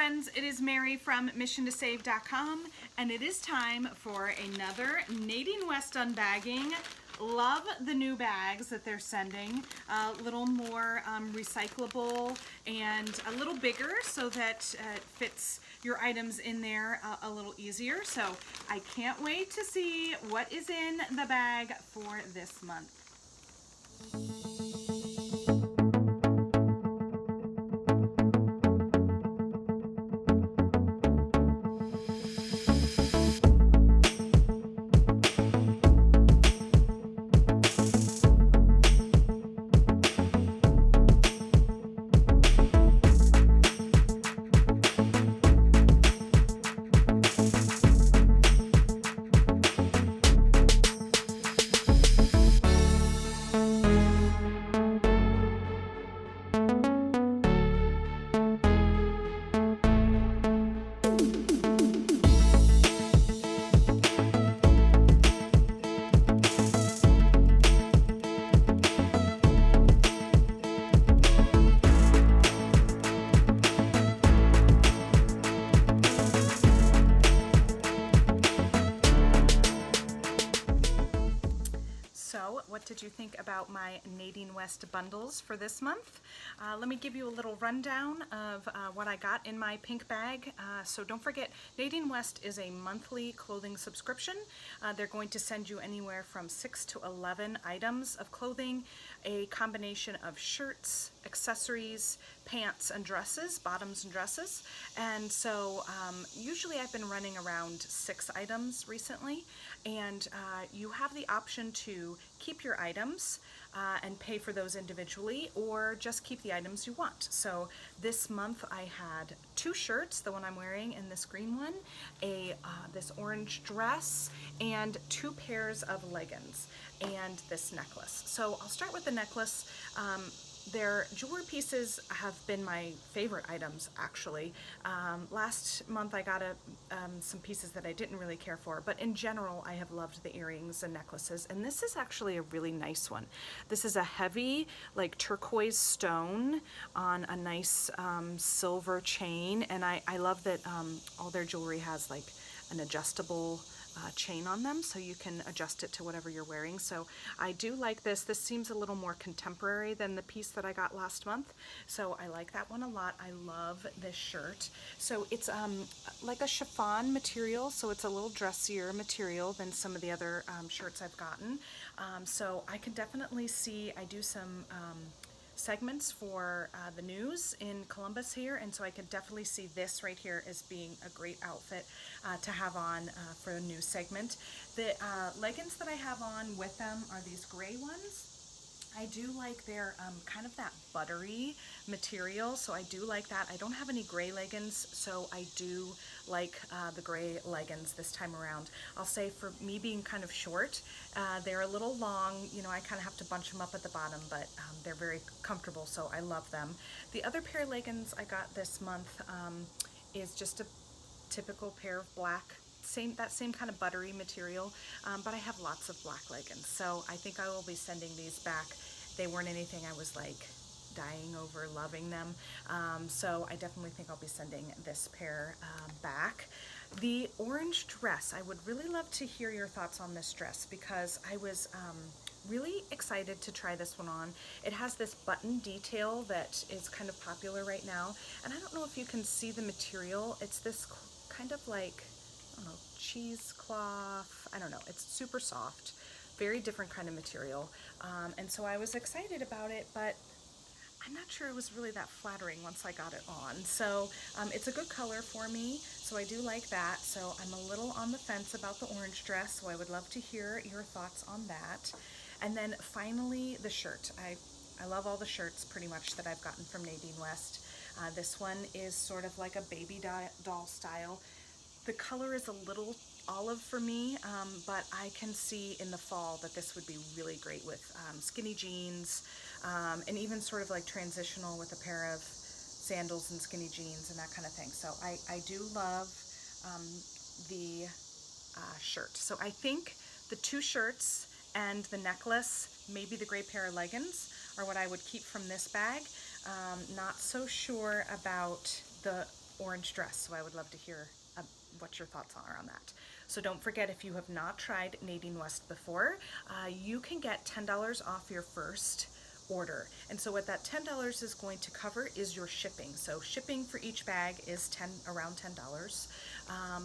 friends, it is Mary from missiontosave.com, and it is time for another Nadine West unbagging. Love the new bags that they're sending, a little more recyclable and a little bigger so that it fits your items in there a little easier. So I can't wait to see what is in the bag for this month. So what did you think about my Nadine West bundles for this month? Let me give you a little rundown of what I got in my pink bag. So don't forget, Nadine West is a monthly clothing subscription. They're going to send you anywhere from 6 to 11 items of clothing, a combination of shirts, accessories, pants and dresses, bottoms and dresses. And so usually I've been running around 6 items recently, and you have the option to keep your items and pay for those individually, or just keep the items you want. So this month I had 2 shirts, the one I'm wearing and this green one, this orange dress, and 2 pairs of leggings, and this necklace. So I'll start with the necklace. Their jewelry pieces have been my favorite items, actually. Last month I got some pieces that I didn't really care for, but in general I have loved the earrings and necklaces, and this is actually a really nice one. This is a heavy, like turquoise stone on a nice silver chain, and I love that all their jewelry has like an adjustable chain on them, so you can adjust it to whatever you're wearing. So I do like this. This seems a little more contemporary than the piece that I got last month, so I like that one a lot. I love this shirt. So it's like a chiffon material, so it's a little dressier material than some of the other shirts I've gotten. So I can definitely see, I do some segments for the news in Columbus here, and so I can definitely see this right here as being a great outfit to have on for a news segment. The leggings that I have on with them are these gray ones. I do like their kind of that buttery material, so I do like that. I don't have any gray leggings, so I do like the gray leggings this time around. I'll say for me being kind of short, they're a little long, you know, I kind of have to bunch them up at the bottom, but they're very comfortable, so I love them. The other pair of leggings I got this month is just a typical pair of black, that same kind of buttery material, but I have lots of black leggings, so I think I will be sending these back. They weren't anything I was like dying over, loving them, so I definitely think I'll be sending this pair back. The orange dress, I would really love to hear your thoughts on this dress, because I was really excited to try this one on. It has this button detail that is kind of popular right now, and I don't know if you can see the material. It's this kind of like, I don't know, cheesecloth, I don't know, it's super soft, very different kind of material, and so I was excited about it, but I'm not sure it was really that flattering once I got it on. So it's a good color for me, so I do like that. So I'm a little on the fence about the orange dress, so I would love to hear your thoughts on that. And then finally, the shirt. I love all the shirts pretty much that I've gotten from Nadine West. This one is sort of like a baby doll style. The color is a little olive for me, but I can see in the fall that this would be really great with skinny jeans, and even sort of like transitional with a pair of sandals and skinny jeans and that kind of thing. So I do love the shirt. So I think the 2 shirts and the necklace, maybe the gray pair of leggings, are what I would keep from this bag. Not so sure about the orange dress, so I would love to hear what your thoughts are on that. So don't forget, if you have not tried Nadine West before, you can get $10 off your first order. And so what that $10 is going to cover is your shipping. So shipping for each bag is around $10.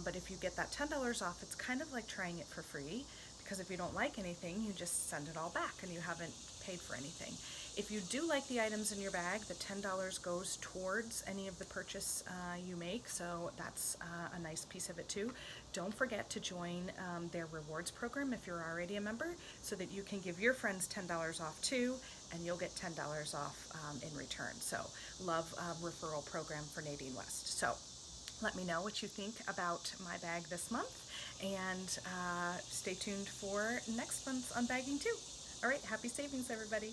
But if you get that $10 off, it's kind of like trying it for free, because if you don't like anything, you just send it all back and you haven't paid for anything. If you do like the items in your bag, the $10 goes towards any of the purchase you make, so that's a nice piece of it too. Don't forget to join their rewards program if you're already a member, so that you can give your friends $10 off too, and you'll get $10 off in return. So love referral program for Nadine West. So let me know what you think about my bag this month, and stay tuned for next month's unbagging too. All right, happy savings, everybody.